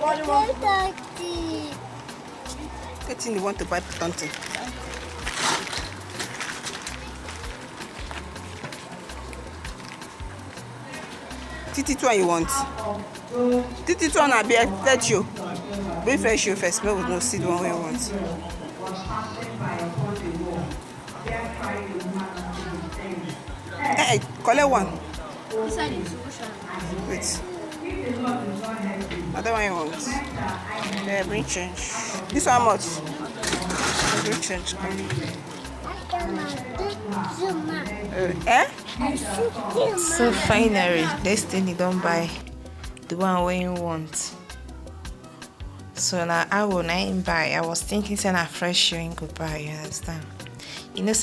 Good thing you want to buy something. Titi one you want? Titi one I be fetch you. Be fresh you first. Maybe we no see the one we want. Hey, collect one. Wait. Other one you want? Yeah, bring change. This one how much? Bring change. So finally, this thing you don't buy the one where you want. So now I will not buy. I was thinking saying a fresh shoe you could buy, you understand? You know